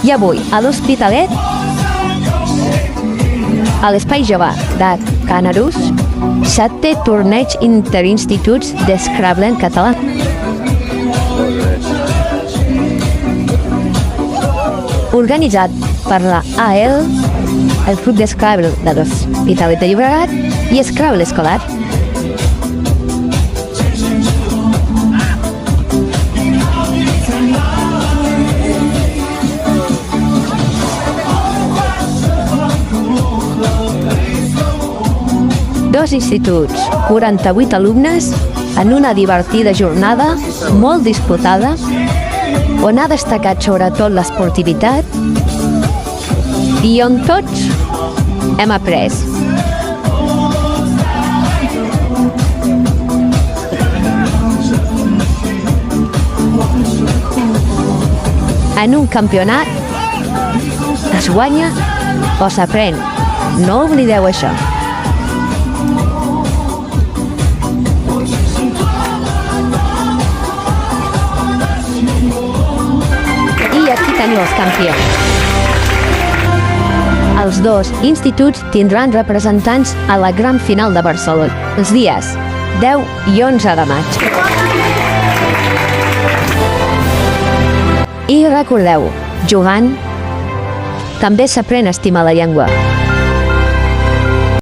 I avui, a l'Hospitalet, a l'Espai Jove de Canarús, 7è torneig interinstituts de Scrabble en català. Organitzat per la AEL, el Club de Scrabble de l'Hospitalet de Llobregat i Scrabble escolar. Dos instituts, 48 alumnes, en una divertida jornada molt disputada, on ha destacat sobretot l'esportivitat i on tots hem après. En un campionat es guanya o s'aprèn. No oblideu això. I aquí teniu els campions. Els dos instituts tindran representants a la gran final de Barcelona, els dies 10 i 11 de maig. I recordeu, jugant també s'aprèn a estimar la llengua.